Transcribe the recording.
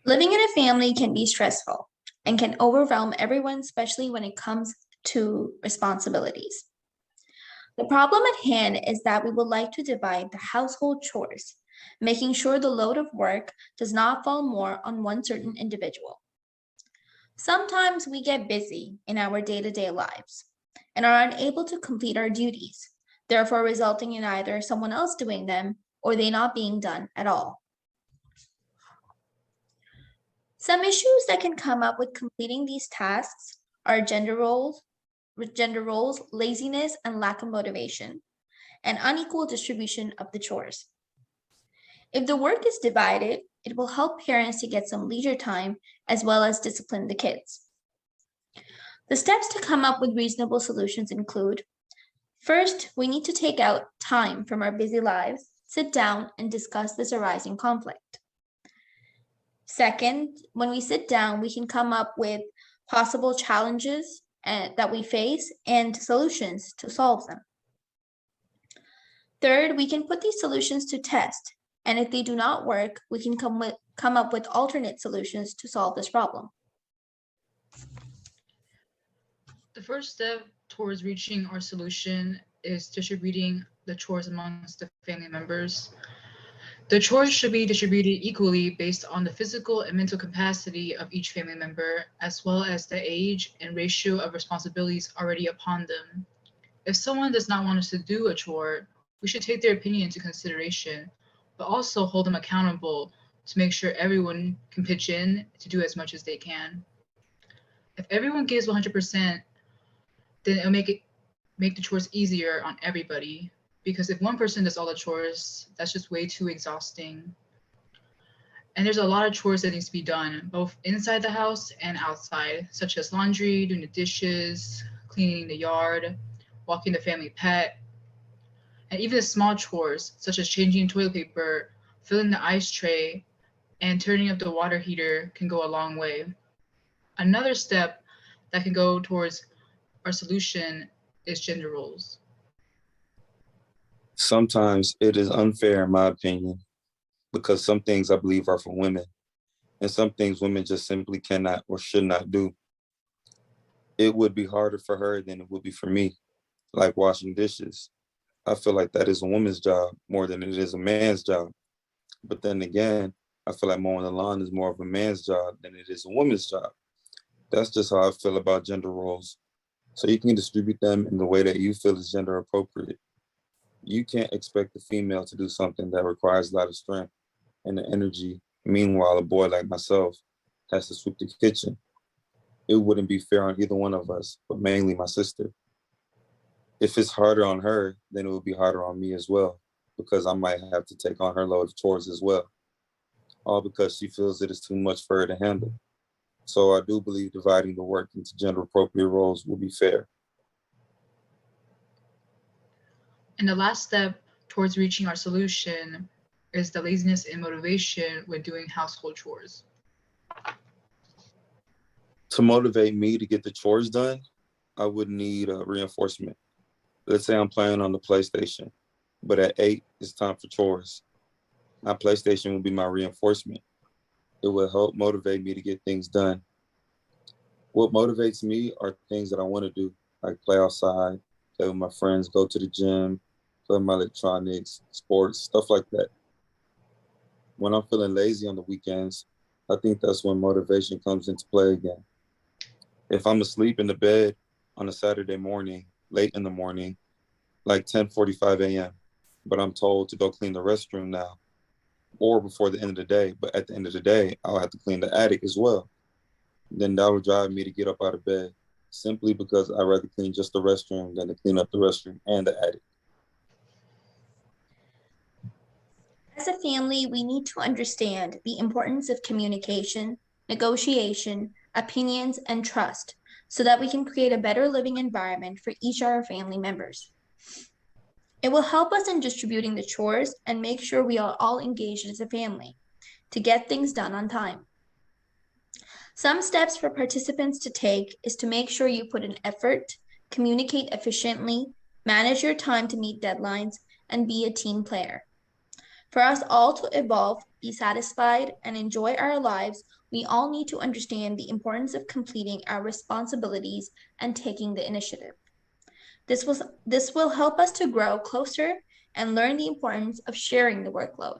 Living in a family can be stressful and can overwhelm everyone, especially when it comes to responsibilities. The problem at hand is that we would like to divide the household chores, making sure the load of work does not fall more on one certain individual. Sometimes we get busy in our day to day lives and are unable to complete our duties, therefore, resulting in either someone else doing them or they not being done at all. Some issues that can come up with completing these tasks are gender roles, laziness and lack of motivation, and unequal distribution of the chores. If the work is divided, it will help parents to get some leisure time as well as discipline the kids. The steps to come up with reasonable solutions include: first, we need to take out time from our busy lives, sit down, and discuss this arising conflict. Second, when we sit down, we can come up with possible challenges that we face and solutions to solve them. Third, we can put these solutions to test, and if they do not work, we can come up with alternate solutions to solve this problem. The first step towards reaching our solution is distributing the chores amongst the family members. The chores should be distributed equally based on the physical and mental capacity of each family member, as well as the age and ratio of responsibilities already upon them. If someone does not want us to do a chore, we should take their opinion into consideration, but also hold them accountable to make sure everyone can pitch in to do as much as they can. If everyone gives 100%, then it'll make the chores easier on everybody. Because if one person does all the chores, that's just way too exhausting. And there's a lot of chores that needs to be done, both inside the house and outside, such as laundry, doing the dishes, cleaning the yard, walking the family pet, and even the small chores, such as changing toilet paper, filling the ice tray, and turning up the water heater can go a long way. Another step that can go towards our solution is gender roles. Sometimes it is unfair, in my opinion, because some things I believe are for women, and some things women just simply cannot or should not do. It would be harder for her than it would be for me, like washing dishes. I feel like that is a woman's job more than it is a man's job. But then again, I feel like mowing the lawn is more of a man's job than it is a woman's job. That's just how I feel about gender roles. So you can distribute them in the way that you feel is gender appropriate. You can't expect a female to do something that requires a lot of strength and energy. Meanwhile, a boy like myself has to sweep the kitchen. It wouldn't be fair on either one of us, but mainly my sister. If it's harder on her, then it would be harder on me as well, because I might have to take on her load of chores as well, all because she feels it is too much for her to handle. So I do believe dividing the work into gender appropriate roles will be fair. And the last step towards reaching our solution is the laziness and motivation when doing household chores. To motivate me to get the chores done, I would need a reinforcement. Let's say I'm playing on the PlayStation, but at 8, it's time for chores. My PlayStation will be my reinforcement. It will help motivate me to get things done. What motivates me are things that I want to do, like play outside, play with my friends, go to the gym, play with my electronics, sports, stuff like that. When I'm feeling lazy on the weekends, I think that's when motivation comes into play again. If I'm asleep in the bed on a Saturday morning, late in the morning, like 10:45 a.m., but I'm told to go clean the restroom now, or before the end of the day, but at the end of the day, I'll have to clean the attic as well, then that would drive me to get up out of bed, simply because I'd rather clean just the restroom than to clean up the restroom and the attic. As a family, we need to understand the importance of communication, negotiation, opinions, and trust so that we can create a better living environment for each of our family members. It will help us in distributing the chores and make sure we are all engaged as a family to get things done on time. Some steps for participants to take is to make sure you put in effort, communicate efficiently, manage your time to meet deadlines, and be a team player. For us all to evolve, be satisfied, and enjoy our lives, we all need to understand the importance of completing our responsibilities and taking the initiative. This will help us to grow closer and learn the importance of sharing the workload.